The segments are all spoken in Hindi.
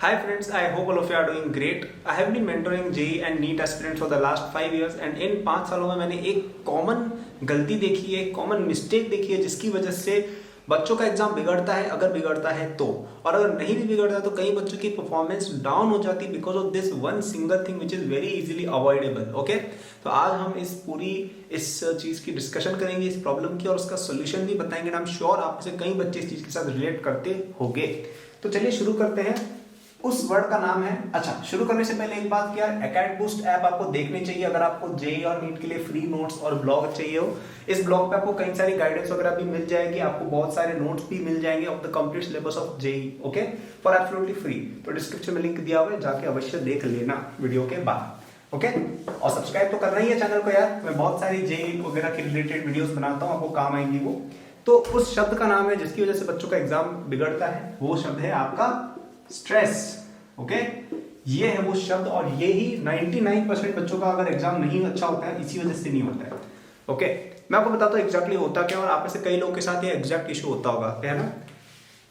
Hi friends, I hope all of you are doing great. I have been mentoring JEE and NEET aspirants for the last 5 years and इन 5 सालों में मैंने एक कॉमन गलती देखी है, कॉमन मिस्टेक देखी है जिसकी वजह से बच्चों का एग्जाम बिगड़ता है, अगर बिगड़ता है तो, और अगर नहीं भी बिगड़ता तो कई बच्चों की परफॉर्मेंस डाउन हो जाती है because of this one single thing which is very easily avoidable. Okay, तो आज हम इस चीज की डिस्कशन करेंगे, इस प्रॉब्लम की, और उसका सोल्यूशन भी बताएंगे। आई एम श्योर आप में से कई बच्चे इस चीज के साथ रिलेट करते होंगे। तो चलिए शुरू करते हैं। उस वर्ड का नाम है, अच्छा शुरू करने से पहले एक बात, क्या एकेडबूस्ट ऐप आपको देखनी चाहिए अगर आपको जेईई और नीट के लिए फ्री नोट्स और ब्लॉग चाहिए हो। इस ब्लॉग पे आपको कई सारी गाइडेंस वगैरह भी मिल जाएगी, आपको बहुत सारे नोट्स भी मिल जाएंगे of the complete syllabus of JEE, okay, for absolutely free. तो डिस्क्रिप्शन में लिंक दिया हुआ है, जाके अवश्य देख लेना वीडियो के बाद, ओके। और सब्सक्राइब तो करना ही है चैनल को यार, मैं बहुत सारी जेईई वगैरह के रिलेटेड वीडियोस बनाता हूँ, आपको काम आएंगी वो। तो उस शब्द का नाम है जिसकी वजह से बच्चों का एग्जाम बिगड़ता है, वो शब्द है आपका स्ट्रेस। ओके, ये है वो शब्द, और ये ही 99% बच्चों का अगर एग्जाम नहीं अच्छा होता है इसी वजह से नहीं होता है। ओके, मैं आपको बताता हूँ एग्जैक्टली होता क्या, और आप में से कई लोगों के साथ ये एग्जैक्ट इशू होता होगा, है ना।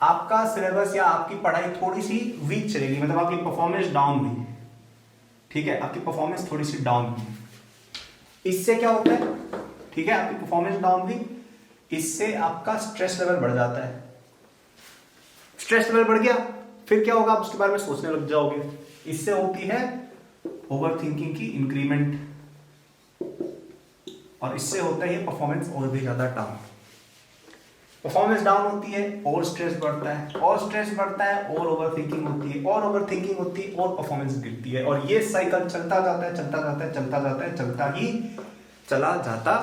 आपका सिलेबस या आपकी पढ़ाई थोड़ी सी वीक चलेगी, मतलब आपकी परफॉर्मेंस डाउन हुई, ठीक है, आपकी परफॉर्मेंस थोड़ी सी डाउन हुई। इससे क्या होता है, ठीक है, आपकी परफॉर्मेंस डाउन हुई, इससे आपका स्ट्रेस लेवल बढ़ जाता है। स्ट्रेस लेवल बढ़ गया, फिर क्या होगा, आप उसके बारे में सोचने लग जाओगे। इससे होती है ओवर थिंकिंग की इंक्रीमेंट, और इससे होता है ये परफॉर्मेंस और भी ज्यादा डाउन। परफॉर्मेंस डाउन होती है और स्ट्रेस बढ़ता है, और स्ट्रेस बढ़ता है और ओवर थिंकिंग होती है, और ओवर थिंकिंग होती है और परफॉर्मेंस गिरती है, और ये साइकिल चलता जाता है, चलता जाता है, चलता जाता है, चलता ही चला जाता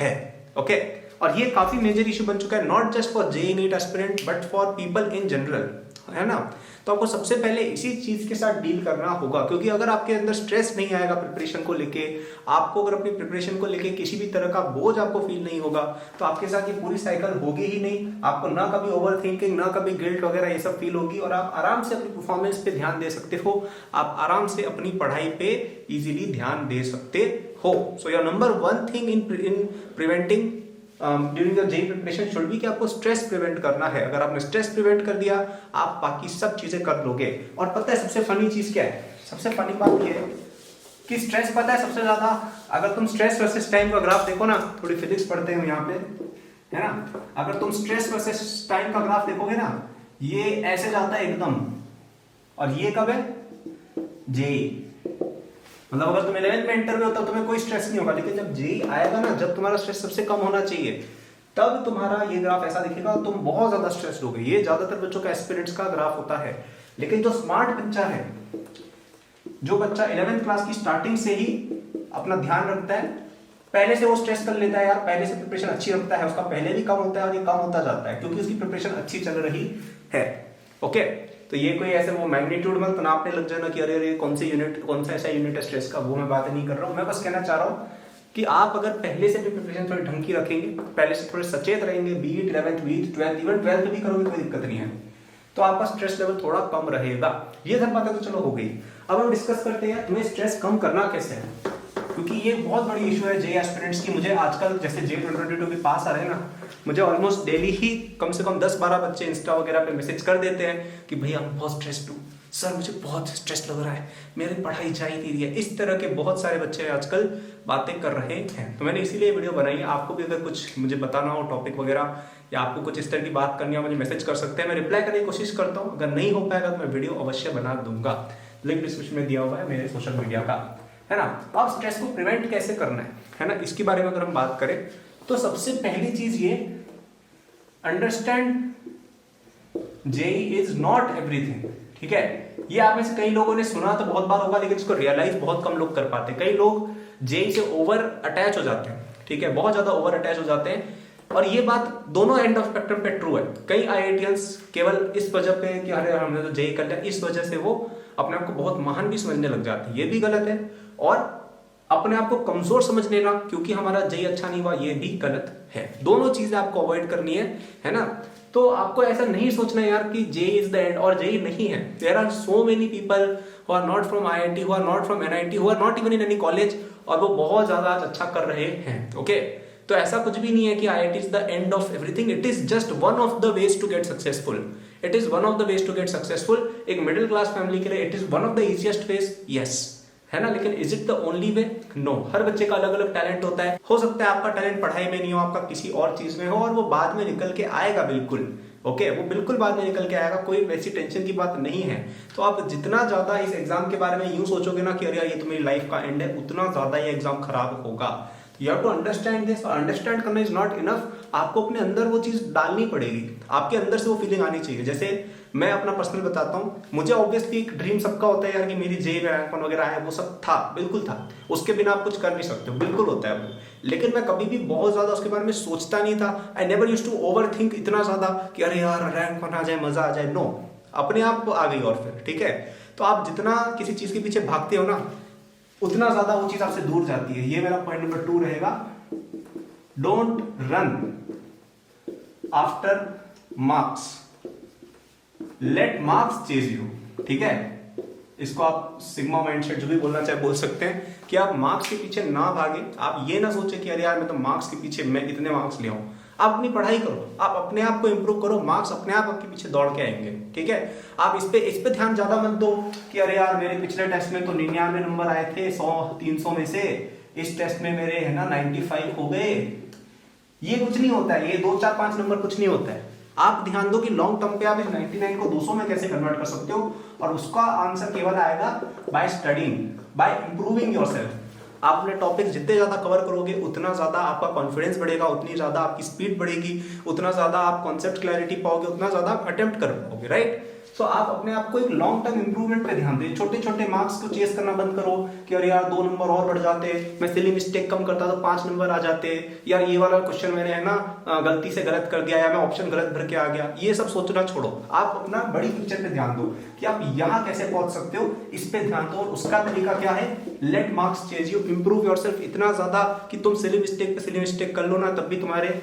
है। ओके, और ये काफी मेजर इशू बन चुका है, not just for JEE NEET aspirant but for people in general, है ना। तो आपको सबसे पहले इसी चीज के साथ डील करना होगा, क्योंकि अगर आपके अंदर स्ट्रेस नहीं आएगा प्रिपरेशन को लेके, आपको अगर अपनी प्रिपरेशन को लेके किसी भी तरह का बोझ आपको फील नहीं होगा, तो आपके साथ ये पूरी साइकिल होगी ही नहीं। आपको ना कभी ओवर थिंकिंग, ना कभी गिल्ट वगैरह ये सब फील होगी, और आप आराम से अपनी परफॉर्मेंस पे ध्यान दे सकते हो, आप आराम से अपनी पढ़ाई पे इजीली ध्यान दे सकते हो। So your number one thing in preventing during the JEE preparation should be कि आपको स्ट्रेस प्रिवेंट करना है। अगर आपने स्ट्रेस प्रिवेंट कर दिया, आप बाकी सब चीजें कर लोगे। और पता है सबसे फनी चीज क्या है, सबसे फनी बात ये है कि स्ट्रेस, पता है सबसे ज्यादा, अगर तुम स्ट्रेस वर्सेस टाइम का ग्राफ देखो ना, थोड़ी फिजिक्स पढ़ते हैं यहाँ पे, है ना, अगर तुम स्ट्रेस वर्सेस टाइम का ग्राफ देखोगे ना, ये ऐसे जाता है एकदम, और ये कब है, जेईई। मतलब अगर तुम 11th में इंटर में होता तुम्हें कोई स्ट्रेस नहीं होगा, लेकिन जब जेईई आएगा ना, जब तुम्हारा स्ट्रेस सबसे कम होना चाहिए, तब तुम्हारा ये ग्राफ ऐसा दिखेगा, तुम बहुत ज्यादा स्ट्रेस होगे। ये ज्यादातर बच्चों का एस्पिरेंट्स का ग्राफ होता है। लेकिन जो स्मार्ट बच्चा है, जो बच्चा 11th क्लास की स्टार्टिंग से ही अपना ध्यान रखता है, पहले से वो स्ट्रेस कर लेता है यार, पहले से प्रिपरेशन अच्छी रखता है, उसका पहले भी कम होता है और ये कम होता जाता है क्योंकि उसकी प्रिपरेशन अच्छी चल रही है। ओके, तो ये कोई ऐसे वो मैग्नीट्यूड मत नापने लग जाना कि अरे अरे कौन सा ऐसा यूनिट है स्ट्रेस का, वो मैं बात नहीं कर रहा हूँ। मैं बस कहना चाह रहा हूँ कि आप अगर पहले से भी प्रिपरेशन थोड़ी ढंग की रखेंगे, पहले से थोड़े सचेत रहेंगे, beat 11th beat 12th, even 12th भी करोगे कोई दिक्कत नहीं है, तो आपका स्ट्रेस लेवल थोड़ा कम रहेगा। ये सब बातें तो चलो हो गई। अब हम डिस्कस करते हैं तुम्हें स्ट्रेस कम करना कैसे है, क्योंकि ये बहुत बड़ी इशू है जेईई एस्पिरेंट्स की। मुझे आजकल जैसे जेईई 2022 के पास आ रहे हैं ना, मुझे ऑलमोस्ट डेली ही कम से कम 10-12 बच्चे इंस्टा वगैरह पे मैसेज कर देते हैं कि भैया मैं बहुत स्ट्रेस्ड हूँ सर, मुझे बहुत स्ट्रेस लग रहा है, मेरी पढ़ाई जा ही नहीं रही है। इस तरह के बहुत सारे बच्चे आजकल बातें कर रहे हैं। तो मैंने इसीलिए वीडियो बनाई है। आपको भी अगर कुछ मुझे बताना हो टॉपिक वगैरह, या आपको कुछ इस तरह की बात करनी हो, मुझे मैसेज कर सकते हैं, मैं रिप्लाई करने की कोशिश करता हूँ। अगर नहीं हो पाएगा तो मैं वीडियो अवश्य बना दूंगा, लिंक डिस्क्रिप्शन में दिया हुआ है मेरे सोशल मीडिया का, है ना। तो आप स्ट्रेस को प्रिवेंट कैसे करना है ना, इसके बारे में अगर हम बात करें तो सबसे पहली चीज ये, understand JEE is not everything, ठीक है। ये आप में से कई लोगों ने सुना तो बहुत बार होगा, लेकिन इसको रियलाइज बहुत कम लोग कर पाते। कई लोग जेईई से ओवर अटैच हो जाते हैं, ठीक है, बहुत ज्यादा ओवर अटैच हो जाते हैं, और ये बात दोनों एंड ऑफ स्पेक्ट्रम पे ट्रू है। कई आईआईटीएंस केवल इस वजह पे कि अरे हमने तो जेईई कर लिया, इस वजह से वो अपने आप को बहुत महान भी समझने लग जाते हैं, ये भी गलत है। और अपने आप को कमजोर समझ लेना क्योंकि हमारा जेईई अच्छा नहीं हुआ, ये भी गलत है। दोनों चीजें आपको अवॉइड करनी है ना। तो आपको ऐसा नहीं सोचना यार कि जेईई इज द एंड, और जेईई नहीं है। There are so many people who are not from IIT, who are not from NIT, who are not even in any college, और वो बहुत ज्यादा आज अच्छा कर रहे हैं। ओके, तो ऐसा कुछ भी नहीं है कि IIT is the end of everything, it is just one of the ways to get successful. It is one of the ways to get successful. एक मिडिल क्लास फैमिली के लिए it is one of the easiest ways, yes, है ना। लेकिन is it the only way? No. हर बच्चे का अलग अलग टैलेंट होता है। हो सकता है आपका टैलेंट पढ़ाई में नहीं हो, आपका किसी और चीज में हो, और वो बाद में निकल के आएगा, बिल्कुल ओके, वो बिल्कुल बाद में निकल के आएगा, कोई वैसी टेंशन की बात नहीं है। तो आप जितना ज्यादा इस एग्जाम के बारे में यूं सोचोगे ना कि अरे ये तो मेरी लाइफ का एंड है, उतना ज्यादा ये एग्जाम खराब होगा। You have to understand this. Understand करना इज नॉट इनफ, आपको अपने अंदर वो चीज डालनी पड़ेगी, आपके अंदर से वो फीलिंग आनी चाहिए। जैसे मैं अपना पर्सनल बताता हूँ, मुझे ऑब्वियसली एक ड्रीम सबका होता है यार कि मेरी जेई रैंक वन वगैरह है, वो सब था, बिल्कुल था, उसके बिना आप कुछ कर नहीं सकते हो, बिल्कुल होता है वो। लेकिन मैं कभी भी बहुत ज्यादा उसके बारे में सोचता नहीं था। I never used to overthink इतना ज्यादा कि अरे यार रैंक वन आ जाए, मजा आ जाए। नो, अपने आप आ गई। और फिर ठीक है, तो आप जितना किसी चीज के पीछे भागते हो ना, उतना ज्यादा वो चीज आपसे दूर जाती है। ये मेरा पॉइंट नंबर 2 रहेगा। Don't run after marks, let marks chase you. ठीक है, इसको आप सिग्मा माइंडसेट जो भी बोलना चाहे बोल सकते हैं कि आप मार्क्स के पीछे ना भागे। आप ये ना सोचे कि अरे यार मैं तो मार्क्स के पीछे मैं इतने मार्क्स ले आऊं। आप अपनी पढ़ाई करो, आप अपने आप को इंप्रूव करो, मार्क्स अपने आप आपके पीछे दौड़ के आएंगे। ठीक है, आप इस पे ध्यान ज्यादा मत दो कि अरे यार मेरे पिछले टेस्ट में तो 99 नंबर आए थे 100-300 में से, इस टेस्ट में मेरे है ना 95 हो गए। ये कुछ नहीं होता है, ये 2-4-5 नंबर कुछ नहीं होता है। आप ध्यान दो कि लॉन्ग टर्म पे आप इस 99 को 200 में कैसे कन्वर्ट कर सकते हो, और उसका आंसर केवल आएगा by studying, by improving yourself. आप अपने टॉपिक जितने ज्यादा कवर करोगे उतना ज्यादा आपका कॉन्फिडेंस बढ़ेगा, उतनी ज्यादा आपकी स्पीड बढ़ेगी, उतना ज्यादा आप कॉन्सेप्ट क्लैरिटी पाओगे, उतना ज्यादा आप अटेम्प्ट कर पाओगे, राइट। तो आप अपने आप को एक लॉन्ग टर्म इंप्रूवमेंट पे ध्यान दें। छोटे छोटे मार्क्स को चेस करना बंद करो कि अरे यार 2 नंबर और बढ़ जाते, मैं सिली मिस्टेक कम करता तो 5 नंबर आ जाते, यार ये वाला क्वेश्चन मैंने है ना गलती से गलत कर दिया, या मैं ऑप्शन गलत भर के आ गया। ये सब सोचना छोड़ो, आप अपना बड़ी पिक्चर पे ध्यान दो कि आप यहाँ कैसे पहुंच सकते हो, इस पे ध्यान दो। और उसका तरीका क्या है? Let marks chase you, improve yourself इतना ज्यादा कि तुम सिली मिस्टेक पे सिली मिस्टेक कर लो ना, तब भी तुम्हारे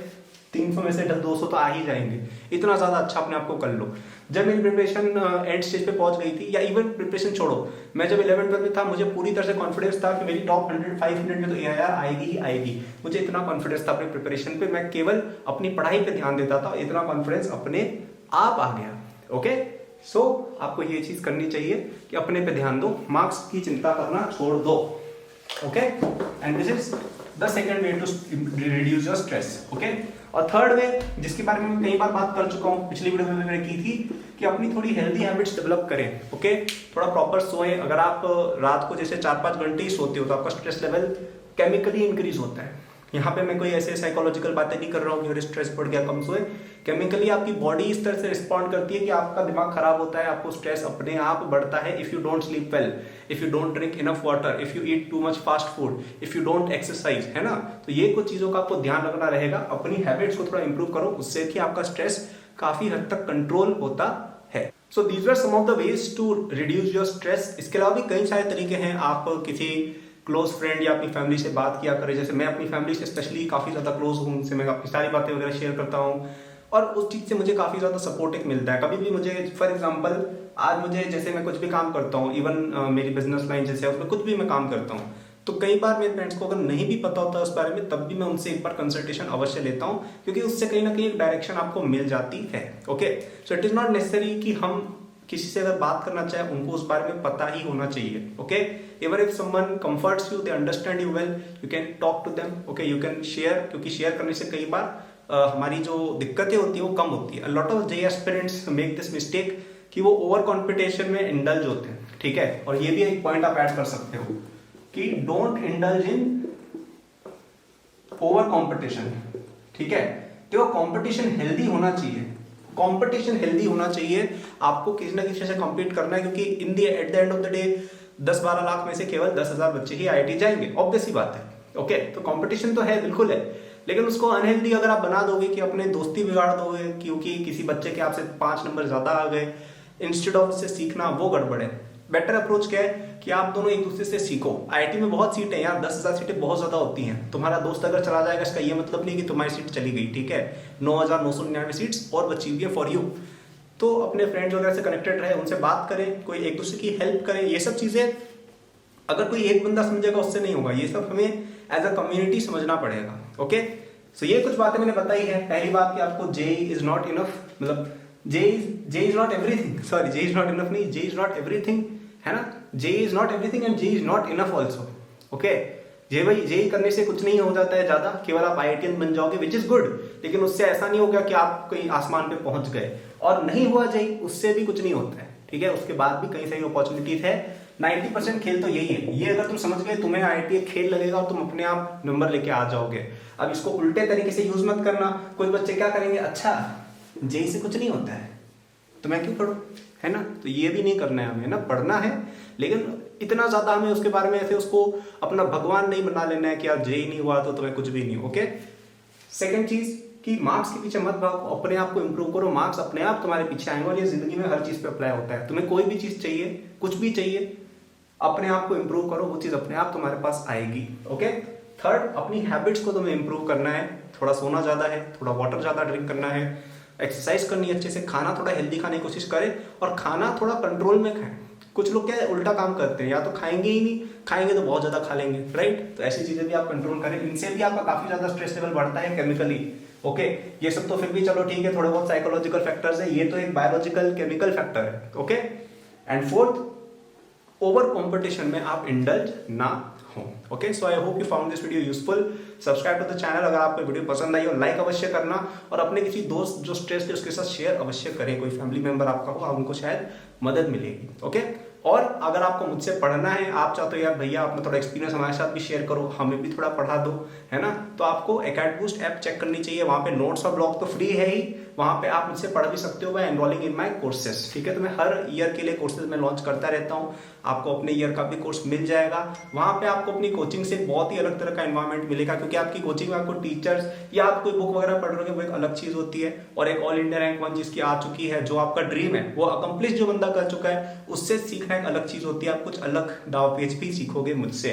300 में से 200 तो आ ही जाएंगे। इतना ज्यादा अच्छा अपने आप को कर लो। जब मेरी प्रिपरेशन एंड स्टेज पे पहुंच गई थी, या इवन प्रिपरेशन छोड़ो, मैं जब 11th-12th में था, मुझे पूरी तरह से कॉन्फिडेंस था कि मेरी टॉप 100-500 में तो AIR आएगी ही आएगी। मुझे इतना कॉन्फिडेंस था अपनी प्रिपरेशन पे, मैं केवल अपनी पढ़ाई पे ध्यान देता था, इतना कॉन्फिडेंस अपने आप आ गया। ओके, सो आपको ये चीज करनी चाहिए कि अपने पे ध्यान दो, मार्क्स की चिंता करना छोड़ दो। Okay, and this is the second way to reduce your stress. Okay, और थर्ड वे, जिसके बारे में मैं कई बार बात कर चुका हूँ, पिछली वीडियो में मैंने की थी, कि अपनी थोड़ी हेल्दी हैबिट्स डेवलप करें। ओके, थोड़ा प्रॉपर सोएं। अगर आप रात को जैसे 4-5 घंटे ही सोते हो तो आपका स्ट्रेस लेवल केमिकली इंक्रीज होता है। यहाँ पे मैं कोई ऐसे साइकोलॉजिकल बातें नहीं कर रहा हूँ कि स्ट्रेस बढ़ गया, कम सोए। केमिकली आपकी बॉडी इस तरह से रिस्पॉन्ड करती है कि आपका दिमाग खराब होता है, आपको स्ट्रेस अपने आप बढ़ता है। If you don't sleep well, if you don't drink enough water, if you eat too much fast food, if you don't exercise, है ना। तो ये कुछ चीजों का आपको ध्यान रखना रहेगा। अपनी हैबिट्स को थोड़ा इंप्रूव करो, उससे कि आपका स्ट्रेस काफी हद तक कंट्रोल होता है। So these are some of the ways to reduce your stress. इसके अलावा भी कई सारे तरीके हैं। आप किसी क्लोज फ्रेंड या अपनी फैमिली से बात किया करें। जैसे मैं अपनी फैमिली से स्पेशली काफी ज्यादा क्लोज हूँ, उनसे मैं अपनी सारी बातें वगैरह शेयर करता हूँ, और उस चीज से मुझे काफी ज्यादा सपोर्ट एक मिलता है। कभी भी मुझे, फॉर एग्जांपल, आज मुझे जैसे मैं कुछ भी काम करता हूँ, इवन मेरी बिजनेस लाइन जैसे है उसमें कुछ भी मैं काम करता हूँ, तो कई बार मेरे पेरेंट्स को अगर नहीं भी पता होता उस बारे में, तब भी मैं उनसे एक बार कंसल्टेशन अवश्य लेता हूँ, क्योंकि उससे कहीं ना कहीं एक डायरेक्शन आपको मिल जाती है। Okay, so it is not necessary कि हम किसी से अगर बात करना चाहे उनको उस बारे में पता ही होना चाहिए। Okay, even if someone comforts you, they understand you well, you can talk to them. Okay, you can share, क्योंकि शेयर करने से कई बार हमारी जो दिक्कतें होती है वो कम होती है। Lot of JEE aspirants make this mistake कि वो ओवर कॉम्पिटिशन में इंडल्ज होते हैं। ठीक है, और ये भी एक पॉइंट आप ऐड कर सकते हो कि don't indulge in over competition. ठीक है, तो कॉम्पिटिशन हेल्दी होना चाहिए, कंपटीशन हेल्दी होना चाहिए। आपको किसी ना किसी से कम्पीट करना है, क्योंकि at the end of the day 10-12 lakh में से केवल 10,000 बच्चे ही IIT जाएंगे, ऑब्वियस सी बात है। ओके, तो कंपटीशन तो है, बिल्कुल है, लेकिन उसको अनहेल्दी अगर आप बना दोगे कि अपने दोस्ती बिगाड़ दोगे क्योंकि किसी बच्चे के आपसे 5 नंबर ज्यादा आ गए, इंस्टेड ऑफ उससे सीखना, वो गड़बड़ है। बेटर अप्रोच क्या है कि आप दोनों एक दूसरे से सीखो। IIT में बहुत सीटें यार, 10,000 सीटें बहुत ज्यादा होती हैं। तुम्हारा दोस्त अगर चला जाएगा इसका ये मतलब नहीं कि तुम्हारी सीट चली गई। ठीक है, 9,999 सीट्स और बची हुई है फॉर यू। तो अपने फ्रेंड्स वगैरह से कनेक्टेड रहे, उनसे बात करें, कोई एक दूसरे की हेल्प करें। ये सब चीजें अगर कोई एक बंदा समझेगा उससे नहीं होगा, ये सब हमें एज अ कम्युनिटी समझना पड़ेगा। ओके, सो ये कुछ बातें मैंने बताई है। पहली बात कि आपको जेईई इज नॉट इनफ, मतलब JEE is not everything, sorry JEE is not enough नहीं, जे इज नॉट एवरीथिंग, है ना, JEE is not everything and JEE is not enough also. Okay, JEE करने से कुछ नहीं हो जाता है ज्यादा, केवल आप IITian बन जाओगे विच इज गुड, लेकिन उससे ऐसा नहीं होगा कि आप कहीं आसमान पे पहुंच गए। और नहीं हुआ जे, उससे भी कुछ नहीं होता है, ठीक है, उसके बाद भी कई सारी अपॉर्चुनिटीज है। 90% खेल तो यही है, ये अगर तुम समझ गए तुम्हें IIT खेल लगेगा और तुम अपने आप नंबर लेके आ जाओगे। अब इसको उल्टे तरीके से यूज मत करना। कुछ बच्चे क्या करेंगे, अच्छा जे से कुछ नहीं होता है तो मैं क्यों पढ़ूं, है ना, तो ये भी नहीं करना है हमें ना, पढ़ना है, लेकिन इतना ज्यादा हमें उसके बारे में ऐसे उसको अपना भगवान नहीं बना लेना है कि यार जे नहीं हुआ तो तुम्हें कुछ भी नहीं। ओके, सेकंड चीज कि मार्क्स के पीछे मत भागो, अपने आप को इंप्रूव करो, मार्क्स अपने आप तुम्हारे पीछे आएंगे। और ये जिंदगी में हर चीज पे अप्लाई होता है, तुम्हें कोई भी चीज चाहिए, कुछ भी चाहिए, अपने आप को इंप्रूव करो, वो चीज अपने आप तुम्हारे पास आएगी। ओके, थर्ड, अपनी हैबिट्स को तुम्हें इंप्रूव करना है, थोड़ा सोना ज्यादा है, थोड़ा वाटर ज्यादा ड्रिंक करना है, एक्सरसाइज करनी है अच्छे से, खाना थोड़ा हेल्दी खाने की कोशिश करें और खाना थोड़ा कंट्रोल में खाएं। कुछ लोग क्या है उल्टा काम करते हैं, या तो खाएंगे ही नहीं, खाएंगे तो बहुत ज्यादा खा लेंगे, राइट, तो ऐसी चीजें भी आप कंट्रोल करें, इनसे भी आपका काफी ज्यादा स्ट्रेस लेवल बढ़ता है केमिकली। ओके, ये सब तो फिर भी चलो ठीक है, थोड़े बहुत साइकोलॉजिकल फैक्टर्स है, ये तो एक बायोलॉजिकल केमिकल फैक्टर है। Okay, and fourth, over competition में आप इंडल्ज ना हो। Okay, so I hope you found this video useful. Subscribe to the channel अगर आपको वीडियो पसंद आई, और लाइक अवश्य करना, और अपने किसी दोस्त जो स्ट्रेस है उसके साथ शेयर अवश्य करें, कोई फैमिली मेंबर आपका हो, उनको शायद मदद मिलेगी। ओके, और अगर आपको मुझसे पढ़ना है, आप चाहते हो यार भैया अपना थोड़ा एक्सपीरियंस हमारे साथ भी शेयर करो, हमें भी थोड़ा पढ़ा दो, है ना, तो आपको एकेडबूस्ट ऐप चेक करनी चाहिए, वहां पे नोट्स और ब्लॉग तो फ्री है ही, वहां पे आप मुझसे पढ़ भी सकते हो by enrolling in my courses. ठीक है, तो मैं हर ईयर के लिए कोर्सेज में लॉन्च करता रहता हूँ, आपको अपने ईयर का भी कोर्स मिल जाएगा। वहां पे आपको अपनी कोचिंग से बहुत ही अलग तरह का एनवायरमेंट मिलेगा, क्योंकि आपकी कोचिंग में आपको टीचर्स या आप कोई बुक वगैरह पढ़ रहे हो वो एक अलग चीज होती है, और एक ऑल इंडिया रैंक 1 जिसकी आ चुकी है, जो आपका ड्रीम है वो अकम्प्लिश जो बंदा कर चुका है, उससे सीखना एक अलग चीज होती है, आप कुछ अलग दाव पेज भी सीखोगे मुझसे।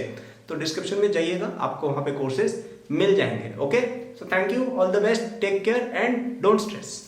तो डिस्क्रिप्शन में जाइएगा, आपको वहां पे कोर्सेज मिल जाएंगे। Okay, so thank you, all the best, take care and don't stress.